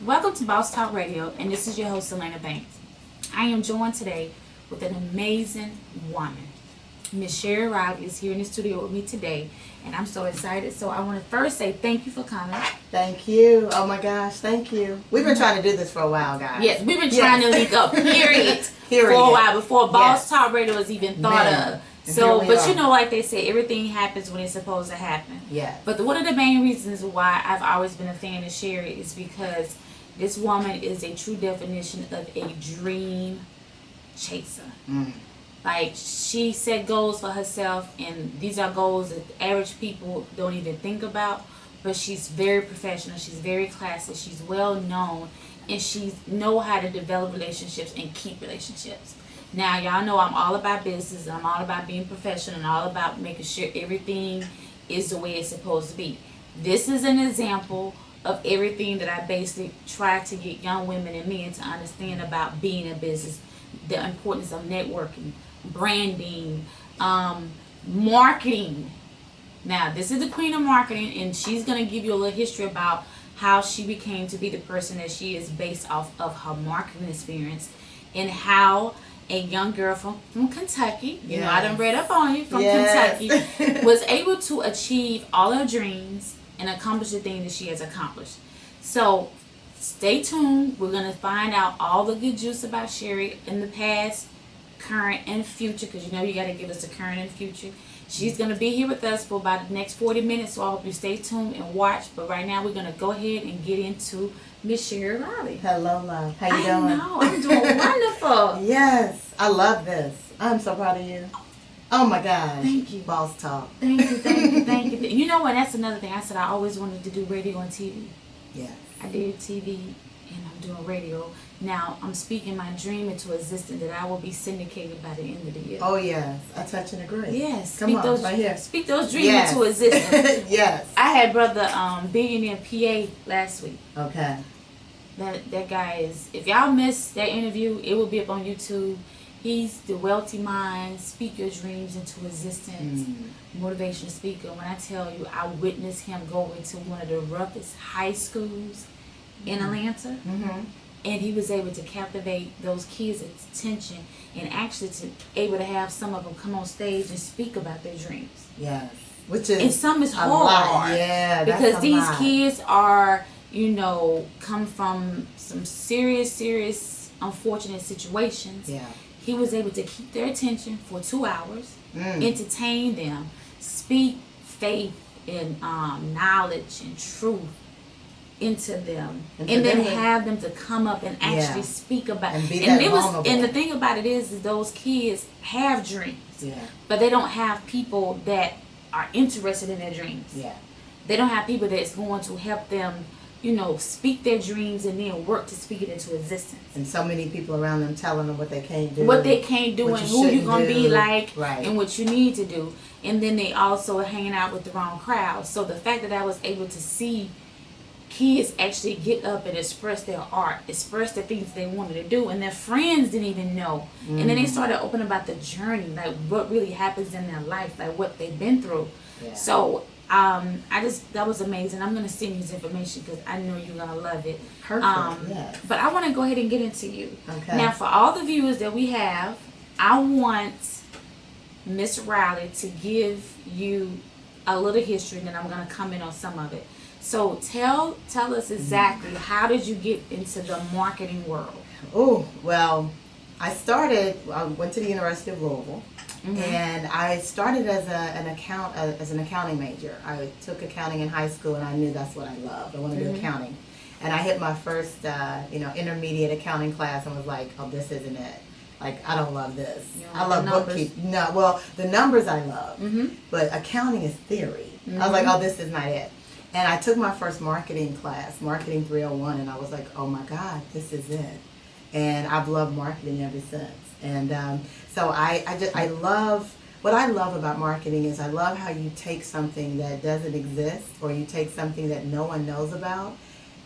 Welcome to Boss Talk Radio, and this is your host, Elena Banks. I am joined today with an amazing woman. Miss Sheri Riley is here in the studio with me today, and I'm so excited. So I want to first say thank you for coming. Thank you. Oh my gosh, thank you. We've been trying to do this for a while, guys. Yes, we've been trying to link up, period, for a while before Boss Talk Radio was even thought of. So, but you know, like they say, everything happens when it's supposed to happen. Yeah. But one of the main reasons why I've always been a fan of Sheri is because this woman is a true definition of a dream chaser. Like, she set goals for herself, and these are goals that average people don't even think about. But she's very professional. She's very classy. She's well known, and she know how to develop relationships and keep relationships. Now, y'all know I'm all about business. I'm all about being professional and all about making sure everything is the way it's supposed to be. This is an example of everything that I basically try to get young women and men to understand about being in business. The importance of networking, branding, marketing. Now, this is the queen of marketing, and she's going to give you a little history about how she became to be the person that she is based off of her marketing experience, and how a young girl from Kentucky, you know, I done read up on you, from Kentucky, was able to achieve all her dreams and accomplish the thing that she has accomplished. So stay tuned. We're going to find out all the good juice about Sheri in the past, current, and future, because you know you got to give us the current and future. She's going to be here with us for about the next 40 minutes, so I hope you stay tuned and watch. But right now we're going to go ahead and get into Miss Sheri Riley. Hello, love. How you doing? I know. I'm doing wonderful. Yes. I love this. I'm so proud of you. Oh, my gosh. Thank you. Boss Talk. Thank you, thank you, thank you. You know what? That's another thing. I said I always wanted to do radio and TV. Yes. I did TV, and I'm doing radio. Now, I'm speaking my dream into existence that I will be syndicated by the end of the year. Oh, yes. I touch and agree. Yes. Come on, right here. Speak those dreams into existence. Yes. I had brother Billionaire PA last week. Okay. That guy is, if y'all missed that interview, it will be up on YouTube. He's the wealthy mind, speak your dreams into existence, motivational speaker. When I tell you, I witnessed him go into one of the roughest high schools in Atlanta, and he was able to captivate those kids' attention, and actually to able to have some of them come on stage and speak about their dreams. Yes. Which is, and some is hard. Lot. Yeah, because these kids are, you know, come from some serious unfortunate situations. Yeah. He was able to keep their attention for 2 hours, entertain them, speak faith and knowledge and truth into them, and then have them to come up and actually speak about. And be that vulnerable. And the thing about it is those kids have dreams, but they don't have people that are interested in their dreams. Yeah. They don't have people that's going to help them, you know, speak their dreams and then work to speak it into existence. And so many people around them telling them what they can't do. What they can't do, and who you're going to be like, right, and what you need to do. And then they also are hanging out with the wrong crowd. So the fact that I was able to see kids actually get up and express their art, express the things they wanted to do, and their friends didn't even know. And then they started opening about the journey, like what really happens in their life, like what they've been through. So that was amazing. I'm going to send you this information because I know you're going to love it. Perfect. Yes. But I want to go ahead and get into you. Okay. Now, for all the viewers that we have, I want Miss Riley to give you a little history, and then I'm going to comment on some of it. So tell us exactly, how did you get into the marketing world? Oh, well, I went to the University of Louisville. And I started as an accounting major. I took accounting in high school, and I knew that's what I loved. I wanted to do accounting. And I hit my first, intermediate accounting class and was like, oh, this isn't it. Like, I don't love this. I love bookkeeping. No, well, the numbers I love, but accounting is theory. I was like, oh, this is not it. And I took my first marketing class, Marketing 301, and I was like, oh my God, this is it. And I've loved marketing ever since. And so I love, what I love about marketing is I love how you take something that doesn't exist, or you take something that no one knows about,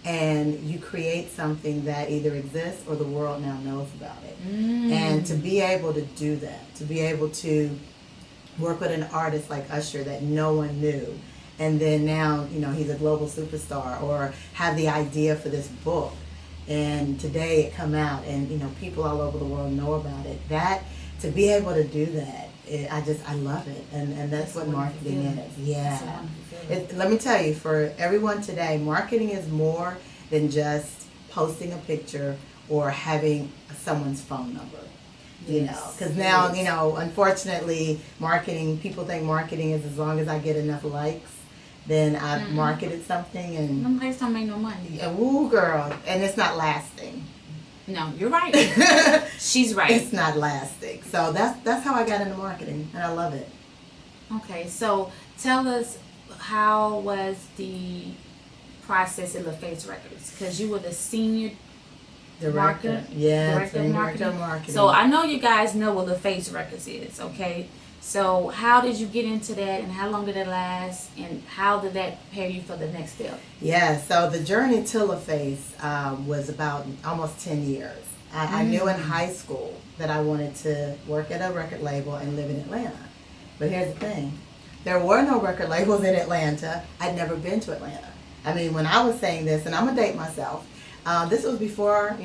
and you create something that either exists or the world now knows about it. And to be able to do that, to be able to work with an artist like Usher that no one knew, and then now, you know, he's a global superstar, or have the idea for this book. and today it come out, and people all over the world know about it. That to be able to do that, I love it, and that's what marketing is. Yeah. Let me tell you, for everyone today, marketing is more than just posting a picture or having someone's phone number. Because now, unfortunately, people think marketing is as long as I get enough likes, then I've marketed something, and them likes don't make no money. Yeah, woo, girl, and it's not lasting. No, you're right. She's right. It's not lasting. So that's how I got into marketing, and I love it. Okay, so tell us, how was the process at LaFace Records? Because you were the senior Director. Director of marketing. So I know you guys know what LaFace Records is, okay? So how did you get into that, and how long did it last, and how did that prepare you for the next step? Yeah, so the journey to LaFace was about almost 10 years. I knew in high school that I wanted to work at a record label and live in Atlanta. But here's the thing. There were no record labels in Atlanta. I'd never been to Atlanta. I mean, when I was saying this, and I'm going to date myself, this was before,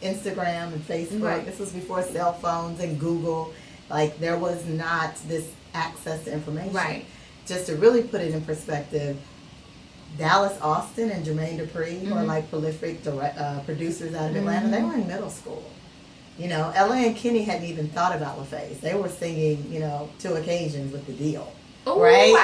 Instagram and Facebook. Right. This was before cell phones and Google. Like, there was not this access to information. Right. Just to really put it in perspective, Dallas Austin and Jermaine Dupri, who are like prolific producers out of Atlanta, they were in middle school. Ella and Kenny hadn't even thought about LaFace. They were singing, 2 occasions with the deal. Ooh, right?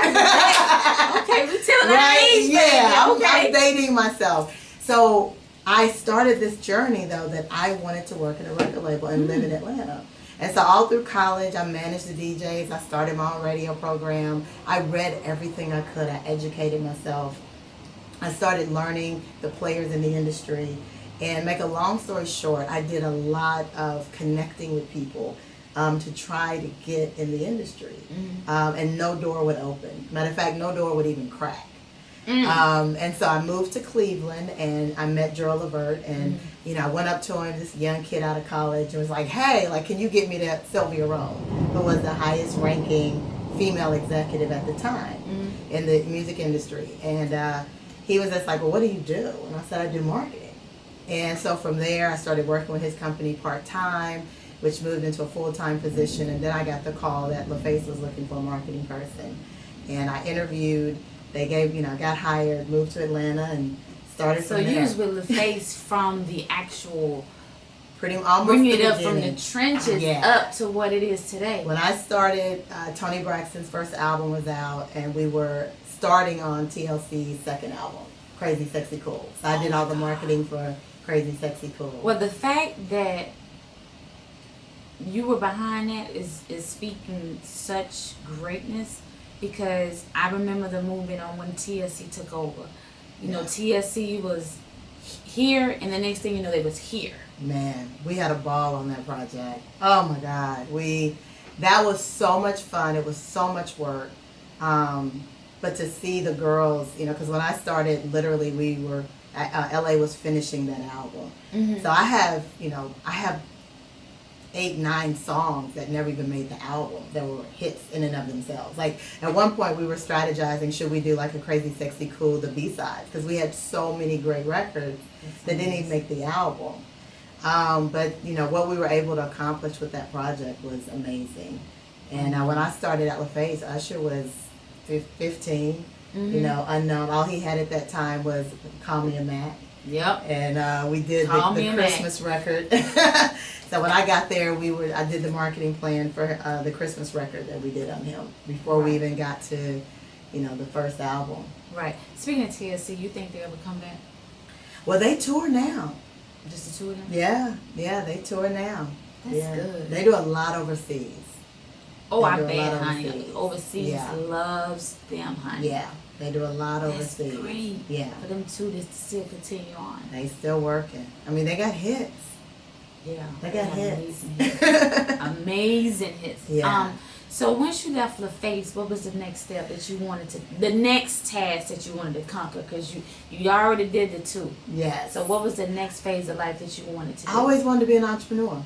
Okay, we telling our age, yeah, baby. Okay. I'm dating myself. So I started this journey, though, that I wanted to work at a record label and live in Atlanta. And so all through college, I managed the DJs. I started my own radio program. I read everything I could. I educated myself. I started learning the players in the industry. And make a long story short, I did a lot of connecting with people to try to get in the industry. And no door would open. Matter of fact, no door would even crack. And so I moved to Cleveland, and I met Gerald Levert, and I went up to him, this young kid out of college, and was like, hey, can you get me to Sylvia Rome, who was the highest ranking female executive at the time in the music industry. And he was just like, well, what do you do? And I said, I do marketing. And so from there, I started working with his company part-time, which moved into a full-time position, and then I got the call that LaFace was looking for a marketing person. And I interviewed. They gave, got hired, moved to Atlanta, and started from there. So you was with LaFace from the actual, almost bringing it up from the trenches up to what it is today. When I started, Tony Braxton's first album was out, and we were starting on TLC's second album, Crazy Sexy Cool. So I did all the marketing for Crazy Sexy Cool. Well, the fact that you were behind that is speaking such greatness. Because I remember the movement on when TLC took over. TLC was here, and the next thing you know, they was here. Man, we had a ball on that project. Oh my God, that was so much fun. It was so much work. But to see the girls, because when I started, literally we were, LA was finishing that album. So I have 8, 9 songs that never even made the album that were hits in and of themselves. Like, at one point we were strategizing, should we do like a Crazy Sexy Cool, the B-sides, because we had so many great records that didn't even make the album. But what we were able to accomplish with that project was amazing. And when I started at LaFace, Usher was 15, unknown. All he had at that time was Call Me a Mac. Yep. And we did the Christmas record. So when I got there, I did the marketing plan for the Christmas record that we did on him before we even got to, the first album. Right. Speaking of TLC, you think they'll ever come back? Well, they tour now. Just the two of them? Yeah, they tour now. That's good. They do a lot overseas. Oh, I bet, honey. Overseas loves them, honey. Yeah. They do a lot overseas. That's great. Yeah. For them two to still continue on. They still working. I mean, they got hits. Yeah. They got hits. Amazing hits. Amazing hits. Yeah. So once you left LaFace, what was the next step that you wanted to, the next task that you wanted to conquer? Because you already did the 2. Yes. So what was the next phase of life that you wanted to do? I always wanted to be an entrepreneur.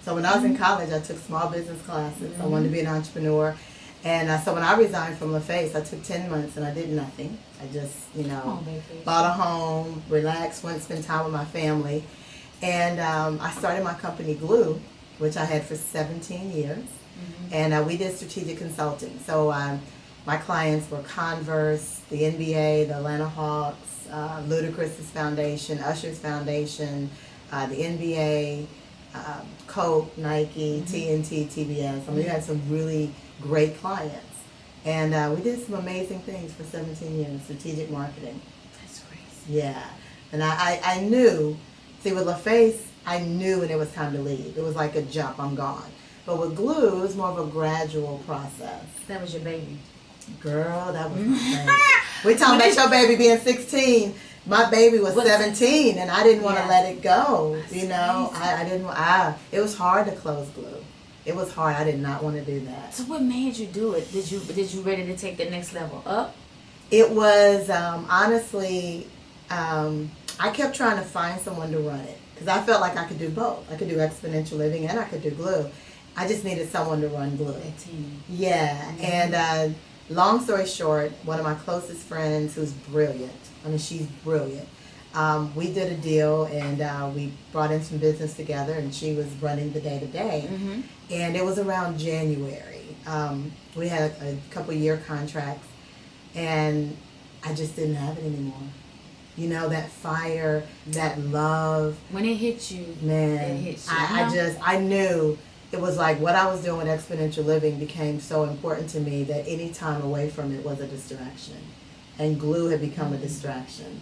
So when I was in college, I took small business classes. I wanted to be an entrepreneur. And so when I resigned from LaFace, I took 10 months and I did nothing. I just, you know, Oh, baby. bought a home, relaxed, went to spend time with my family. And I started my company Glue, which I had for 17 years. Mm-hmm. And we did strategic consulting. So my clients were Converse, the NBA, the Atlanta Hawks, Ludacris's Foundation, Usher's Foundation, the NBA, Coke, Nike, TNT, TBS. I mean, we had some really great clients. And we did some amazing things for 17 years, strategic marketing. That's crazy. Yeah. And I knew, see, with LaFace, I knew when it was time to leave. It was like a jump, I'm gone. But with Glue, it was more of a gradual process. That was your baby. Girl, that was my baby. We talking about your baby being 16. My baby was 17, and I didn't want to let it go. That's you know, crazy. I didn't. It was hard to close Glue. It was hard. I did not want to do that. So what made you do it? Did you ready to take the next level up? It was honestly, I kept trying to find someone to run it because I felt like I could do both. I could do Exponential Living and I could do Glue. I just needed someone to run Glue. That team. Yeah, and long story short, one of my closest friends who's brilliant, I mean, she's brilliant, we did a deal and we brought in some business together and she was running the day-to-day. Mm-hmm. And it was around January. We had a couple year contracts and I just didn't have it anymore. You know, that fire, that love. When it hit you, Man, it hits you. I knew it was like what I was doing with Exponential Living became so important to me that any time away from it was a distraction. And Glue had become a distraction.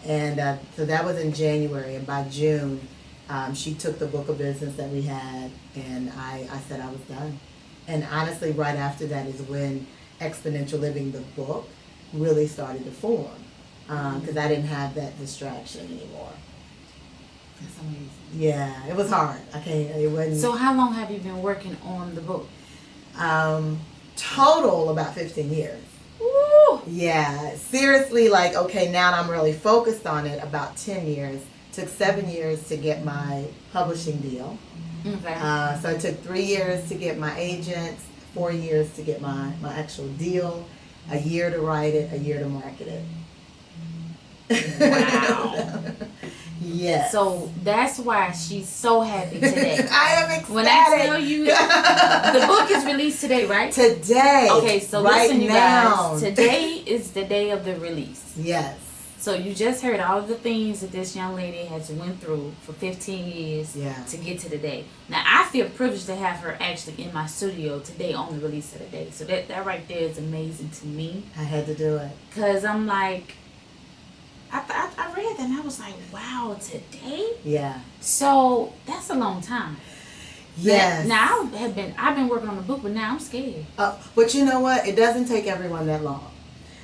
And so that was in January. And by June, she took the book of business that we had and I said I was done. And honestly, right after that is when Exponential Living, the book, really started to form. Because I didn't have that distraction anymore. That's amazing. Yeah, it was hard. It wasn't. So how long have you been working on the book? Total about 15 years. Woo! Yeah, seriously, like, okay, now I'm really focused on it, about 10 years. Took 7 years to get my publishing deal. Okay. So it took 3 years to get my agents, 4 years to get my actual deal, a year to write it, a year to market it. Wow. Yes. So that's why she's so happy today. I am ecstatic. When I tell you, the book is released today, right? Today. Okay, so right listen, you now. guys. Today is the day of the release. Yes. So you just heard all of the things that this young lady has went through for 15 years to get to the day. Now, I feel privileged to have her actually in my studio today on the release of the day. So that right there is amazing to me. I had to do it. Because I'm like, I read that and I was like, wow, today? Yeah. So that's a long time. Yes. Now I've been working on the book, but now I'm scared. But you know what? It doesn't take everyone that long.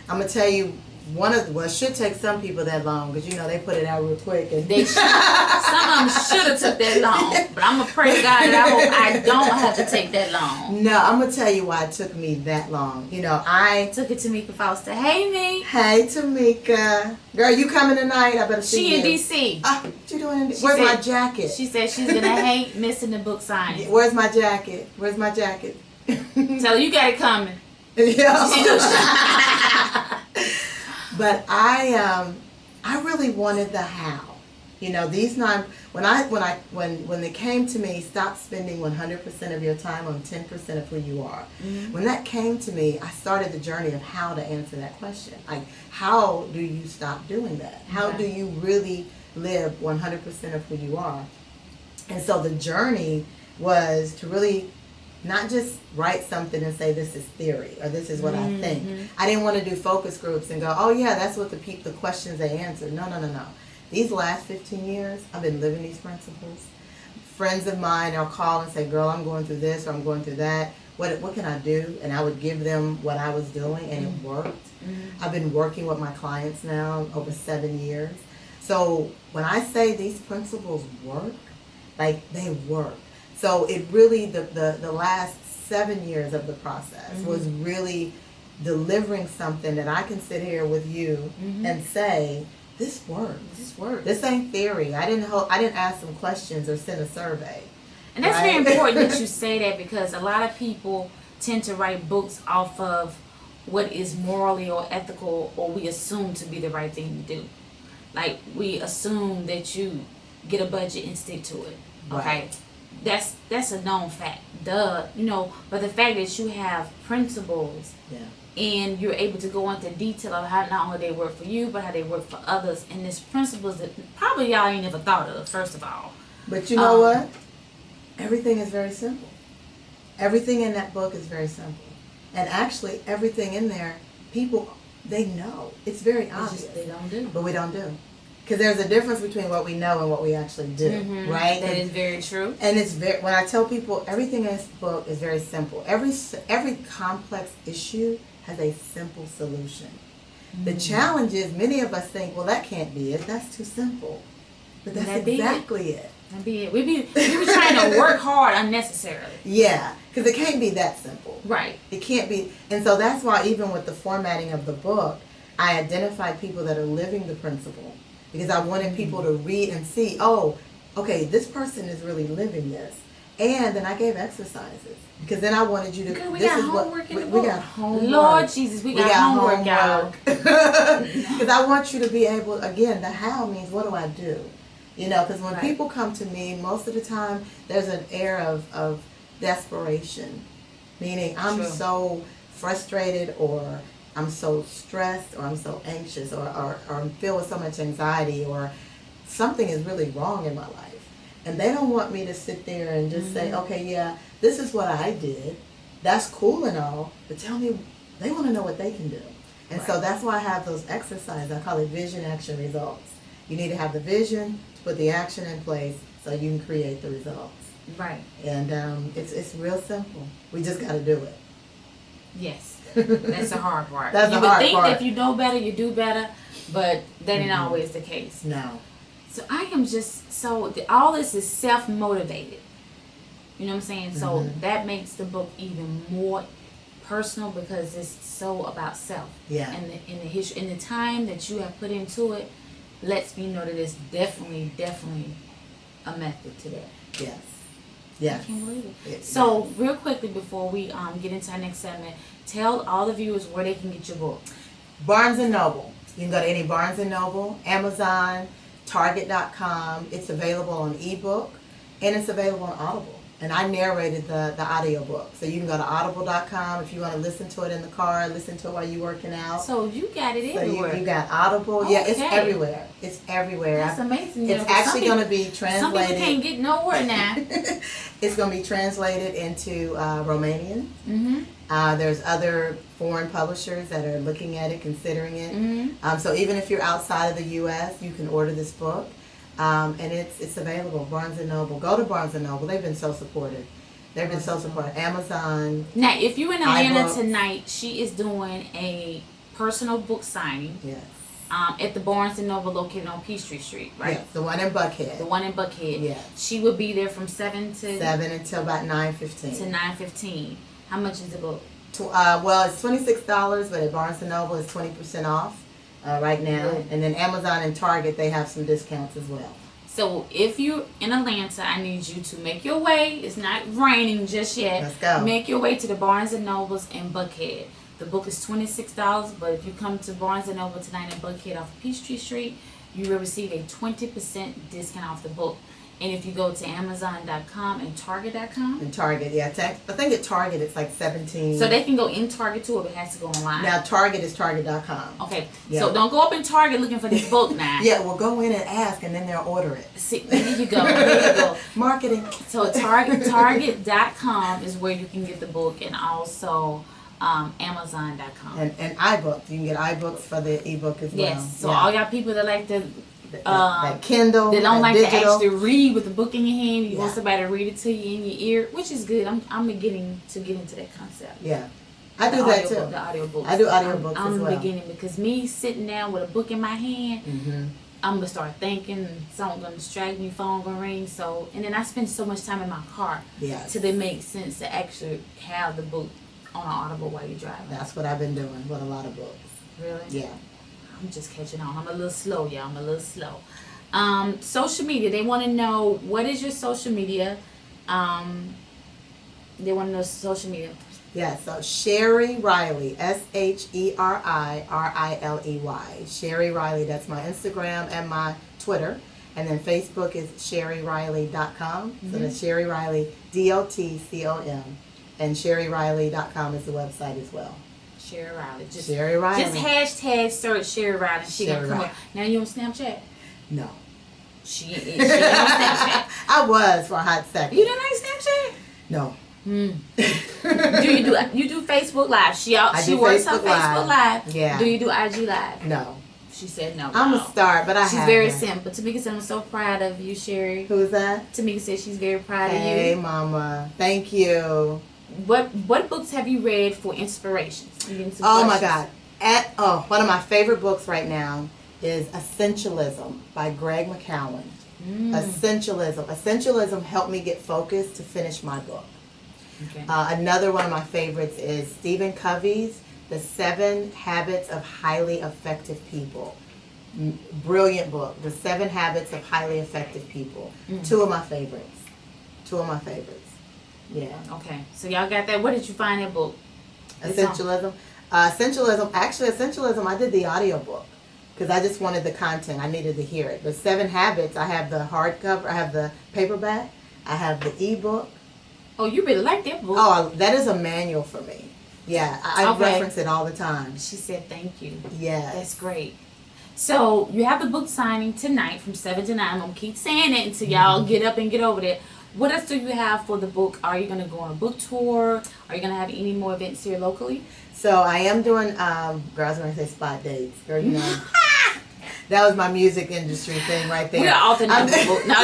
I'm gonna tell you it should take some people that long because you know they put it out real quick and They should. Some of them should have took that long, but I'm gonna pray to God that I hope I don't have to take that long. No, I'm gonna tell you why it took me that long. You know, I took it to Tamika Foster. Hey, me. Hey, Tamika. Girl, you coming tonight? I better see you. She in D.C. What you doing in D.C.? Where's my jacket? She said she's gonna hate missing the book signing. Where's my jacket? Where's my jacket? Tell her you got it coming. But I really wanted the how. You know, when they came to me, stop spending 100% of your time on 10% of who you are. Mm-hmm. When that came to me, I started the journey of how to answer that question. Like, how do you stop doing that? How do you really live 100% of who you are? And so the journey was to really not just write something and say this is theory or this is what I think. I didn't want to do focus groups and go, oh yeah, that's what the questions they answer. No. These last 15 years, I've been living these principles. Friends of mine, I'll call and say, girl, I'm going through this or I'm going through that. What can I do? And I would give them what I was doing and it worked. I've been working with my clients now over 7 years. So when I say these principles work, like they work. So it really, the last 7 years of the process was really delivering something that I can sit here with you and say, this works. This works. This ain't theory. I didn't ask some questions or send a survey. And that's very important that you say that because a lot of people tend to write books off of what is morally or ethical, or we assume to be the right thing to do. Like, we assume that you get a budget and stick to it. Okay? Right. That's a known fact. Duh. You know, but the fact that you have principles, and you're able to go into detail of how not only they work for you, but how they work for others, and there's principles that probably y'all ain't never thought of, first of all. But you know what? Everything is very simple. Everything in that book is very simple. And actually, everything in there, people, they know. It's very obvious. Just, they don't do. But we don't do. Because there's a difference between what we know and what we actually do, right? That is very true. And it's very, when I tell people everything in this book is very simple. Every complex issue has a simple solution. The challenge is many of us think, well, that can't be it. That's too simple. But that's exactly it. That'd be it. We be trying to work hard unnecessarily. Yeah, because it can't be that simple. Right. It can't be. And so that's why even with the formatting of the book, I identified people that are living the principle. Because I wanted people to read and see, oh, okay, this person is really living this. And then I gave exercises. Because then I wanted you to... Girl, we got homework in the book. We got homework. Lord Jesus, we got homework, y'all. Because I want you to be able, again, the how means what do I do? You know, because when people come to me, most of the time, there's an air of desperation. Meaning, I'm so frustrated, or I'm so stressed, or I'm so anxious, or I'm filled with so much anxiety, or something is really wrong in my life. And they don't want me to sit there and just say, okay, yeah, this is what I did. That's cool and all, but tell me, they want to know what they can do. And so that's why I have those exercises. I call it vision, action, results. You need to have the vision, to put the action in place so you can create the results. Right. And it's real simple. We just got to do it. Yes. That's the hard part. That's you the hard would think part. that if you know better, you do better, but that ain't always the case. No. So I am just, all this is self-motivated. You know what I'm saying? So that makes the book even more personal because it's so about self. Yeah. And the history, and the time that you have put into it lets me know that it's definitely a method to that. Yes. Yes. I can't believe it. So real quickly before we get into our next segment, tell all the viewers where they can get your book. Barnes & Noble. You can go to any Barnes & Noble, Amazon, Target.com. It's available on ebook, and it's available on Audible. And I narrated the audio book. So you can go to audible.com if you want to listen to it in the car, listen to it while you're working out. So you got it everywhere. So you got Audible. Okay. Yeah, it's everywhere. It's everywhere. That's amazing. It's actually going to be translated. Some people can't get nowhere now. It's going to be translated into Romanian. There's other foreign publishers that are looking at it, considering it. So even if you're outside of the U.S., you can order this book. And it's available. Barnes & Noble. Go to Barnes & Noble. They've been so supportive. They've been so supportive. Amazon. Now, if you're in Atlanta tonight, she is doing a personal book signing. Yes. At the Barnes & Noble located on Peachtree Street, right? Yes, the one in Buckhead. The one in Buckhead. Yes. She will be there from 7 until about 9:15. To 9:15. How much is the book? Well, it's $26, but at Barnes & Noble it's 20% off. Right now, and then Amazon and Target, they have some discounts as well. So if you're in Atlanta, I need you to make your way. It's not raining just yet. Let's go. Make your way to the Barnes & Nobles in Buckhead. The book is $26, but if you come to Barnes & Noble tonight in Buckhead off Peachtree Street, you will receive a 20% discount off the book. And if you go to Amazon.com and Target.com. And Target, yeah. I think at Target it's like 17. So they can go in Target too, or it has to go online. Now Target is Target.com. Okay. Yeah. So don't go up in Target looking for this book now. Yeah, well go in and ask and then they'll order it. See, there you go. There you go. Marketing. So Target.com is where you can get the book, and also Amazon.com. And iBooks. You can get iBooks for the ebook as well. Yes. So all y'all people that like to that Kindle, they don't like digital. to actually read with the book in your hand. You want somebody to read it to you in your ear, which is good. I'm beginning to get into that concept. Yeah, I do that too. The audiobooks. I do audiobooks as well. I'm beginning because me sitting down with a book in my hand, I'm gonna start thinking. Something gonna distract me. Phone gonna ring. So and then I spend so much time in my car. Yes. Till it makes sense to actually have the book on an Audible while you're driving. That's what I've been doing with a lot of books. Really? Yeah. I'm just catching on. I'm a little slow, y'all. I'm a little slow. Social media. They want to know, what is your social media? They want to know social media. Yeah, so Sheri Riley, SHERIRILEY. Sheri Riley, that's my Instagram and my Twitter. And then Facebook is SheriRiley.com. So that's Sheri Riley, DOTCOM. And SheriRiley.com is the website as well. Sheri Riley. Sheri Riley. Just hashtag search Sheri Riley. She gonna come up. Now you on Snapchat? No. She on Snapchat. I was for a hot second. You don't like Snapchat? No. Do you do Facebook Live? She works on Facebook Live. Yeah. Do you do IG Live? No. She said no. I'm a star, but she's very simple. Tamika said, I'm so proud of you, Sheri. Who is that? Tamika said she's very proud of you. Hey, Mama. Thank you. What books have you read for inspiration? Oh my God. One of my favorite books right now is Essentialism by Greg McCowan. Essentialism helped me get focused to finish my book. Okay. Another one of my favorites is Stephen Covey's The 7 Habits of Highly Effective People. Brilliant book. The 7 Habits of Highly Effective People. Two of my favorites. Yeah. Okay. So y'all got that. Where did you find that book? Essentialism. Essentialism, I did the audiobook because I just wanted the content. I needed to hear it. The 7 Habits, I have the hardcover, I have the paperback, I have the ebook. Oh, you really like that book. Oh, that is a manual for me. Yeah, I reference it all the time. She said thank you. Yeah. That's great. So, you have the book signing tonight from 7 to 9. I'm going to keep saying it until y'all get up and get over there. What else do you have for the book? Are you going to go on a book tour? Are you going to have any more events here locally? So, I am doing, girl, I was going to say spot dates. Girl, you know. That was my music industry thing right there. We're alternate people. No,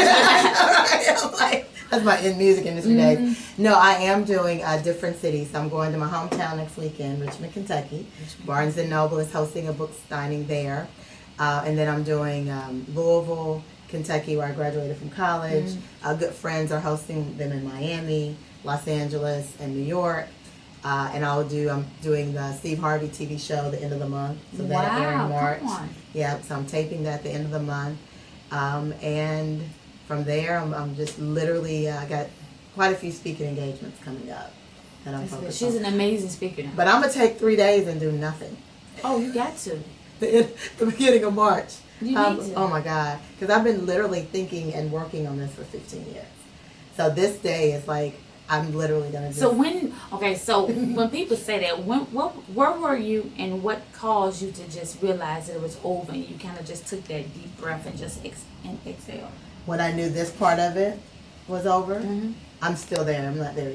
that's my music industry days. No, I am doing different cities. I'm going to my hometown next weekend, Richmond, Kentucky. Barnes & Noble is hosting a book signing there. And then I'm doing Louisville, Kentucky, where I graduated from college. Good friends are hosting them in Miami, Los Angeles, and New York. And I'm doing the Steve Harvey TV show the end of the month. So that'll air in March. Come on. Yeah, so I'm taping that at the end of the month. And from there, I'm just literally, I got quite a few speaking engagements coming up that I'm focused on. She's an amazing speaker now. But I'm going to take 3 days and do nothing. Oh, you got to. The beginning of March. You need to. Oh my God. Because I've been literally thinking and working on this for 15 years. So this day is like, I'm literally going to do so when people say that, where were you and what caused you to just realize that it was over and you kind of just took that deep breath and just exhale? When I knew this part of it was over, I'm still there. I'm not there